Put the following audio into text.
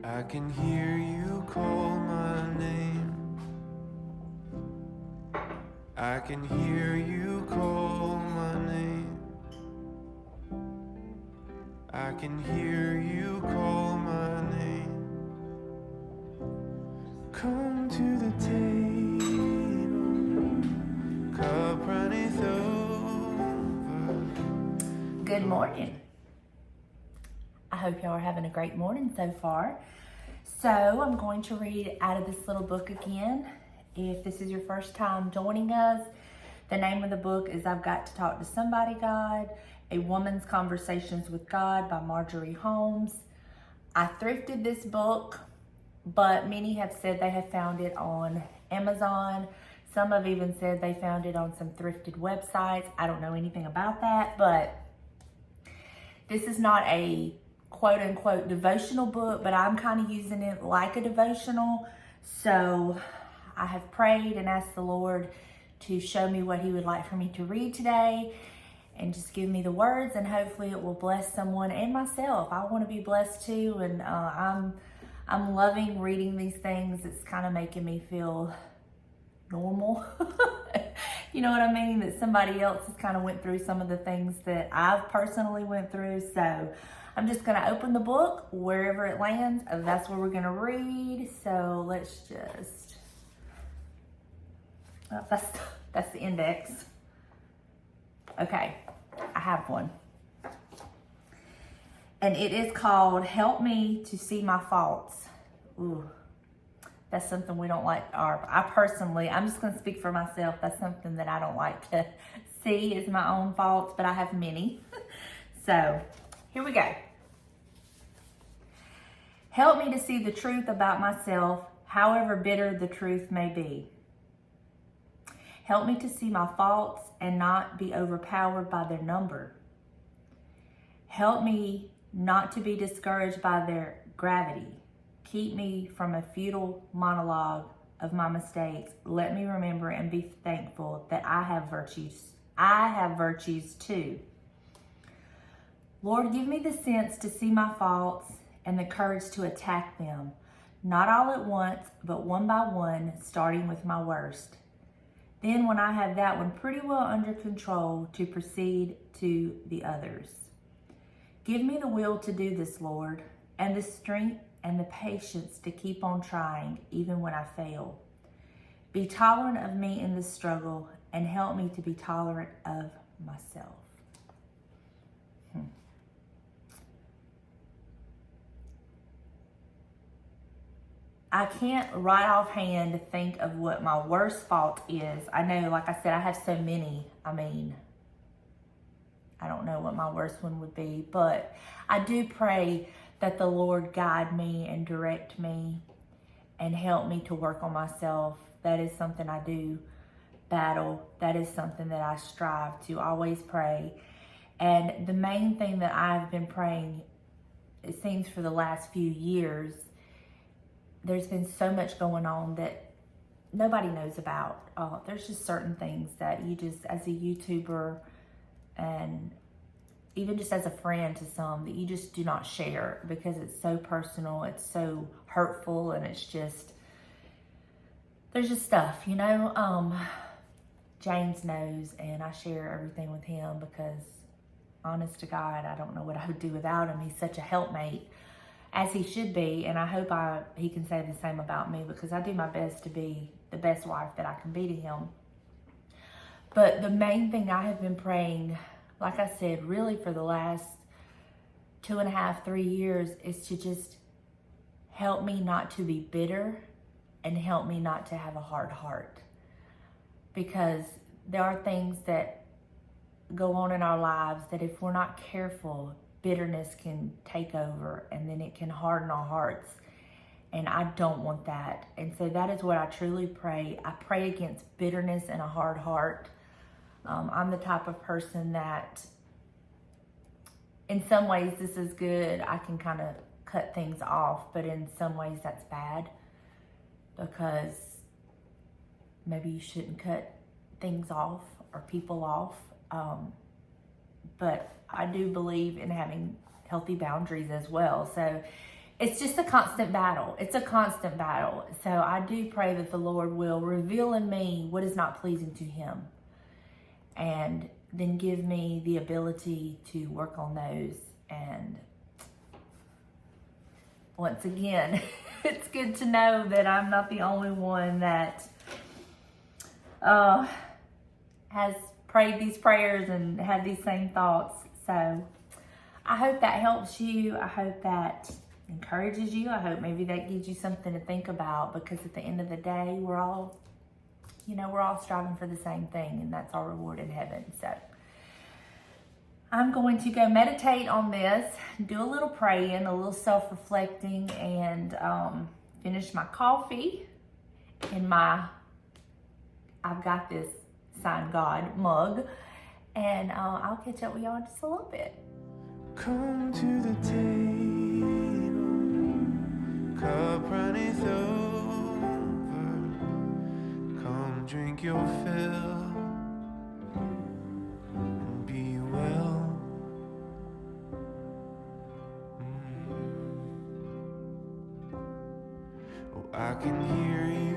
I can hear you call my name. I can hear you call my name. I can hear you call my name. Come to the table, cup runneth over. Good morning. I hope y'all are having a great morning so far. So I'm going to read out of this little book again. If this is your first time joining us, the name of the book is I've Got to Talk to Somebody, God, A Woman's Conversations with God by Marjorie Holmes. I thrifted this book, but many have said they have found it on Amazon. Some have even said they found it on some thrifted websites. I don't know anything about that, but this is not a quote unquote devotional book, but I'm kind of using it like a devotional. So I have prayed and asked the Lord to show me what He would like for me to read today and just give me the words, and hopefully it will bless someone and myself. I want to be blessed too, and I'm loving reading these things. It's kind of making me feel normal. You know what I mean? That somebody else has kind of went through some of the things that I've personally went through. So I'm just going to open the book wherever it lands. That's where we're going to read. So let's just, oh, that's the index. Okay, I have one. And it is called Help Me to See My Faults. Ooh. That's something we don't like, or I'm just going to speak for myself. That's something that I don't like to see is my own faults, but I have many. So here we go. Help me to see the truth about myself, however bitter the truth may be. Help me to see my faults and not be overpowered by their number. Help me not to be discouraged by their gravity. Keep me from a futile monologue of my mistakes. Let me remember and be thankful that I have virtues. I have virtues too. Lord, give me the sense to see my faults and the courage to attack them, not all at once, but one by one, starting with my worst. Then when I have that one pretty well under control, to proceed to the others. Give me the will to do this, Lord, and the strength and the patience to keep on trying even when I fail. Be tolerant of me in this struggle and help me to be tolerant of myself. I can't right offhand think of what my worst fault is. I know, like I said, I have so many. I don't know what my worst one would be, but I do pray that the Lord guide me and direct me and help me to work on myself. That is something I do battle. That is something that I strive to always pray. And the main thing that I've been praying, it seems for the last few years, there's been so much going on that nobody knows about. There's just certain things that you just, as a YouTuber and even just as a friend to some, that you just do not share because it's so personal, it's so hurtful, and it's just, there's just stuff, you know. James knows, and I share everything with him because, honest to God, I don't know what I would do without him. He's such a helpmate, as he should be, and I hope he can say the same about me, because I do my best to be the best wife that I can be to him. But the main thing I have been praying, like I said, really for the last 2.5, 3 years, is to just help me not to be bitter and help me not to have a hard heart. Because there are things that go on in our lives that if we're not careful, bitterness can take over and then it can harden our hearts. And I don't want that. And so that is what I truly pray. I pray against bitterness and a hard heart. I'm the type of person that, in some ways, this is good. I can kind of cut things off, but in some ways that's bad, because maybe you shouldn't cut things off or people off. But I do believe in having healthy boundaries as well. So it's just a constant battle. It's a constant battle. So I do pray that the Lord will reveal in me what is not pleasing to Him, and then give me the ability to work on those. And once again, it's good to know that I'm not the only one that has prayed these prayers and had these same thoughts. So I hope that helps you. I hope that encourages you. I hope maybe that gives you something to think about, because at the end of the day, we're all striving for the same thing, and that's our reward in heaven. So I'm going to go meditate on this, do a little praying, a little self-reflecting, and finish my coffee in my I've got this sign God mug, and I'll catch up with y'all in just a little bit. Come to the table, cup runneth over. Come drink your fill and be well. Oh, I can hear you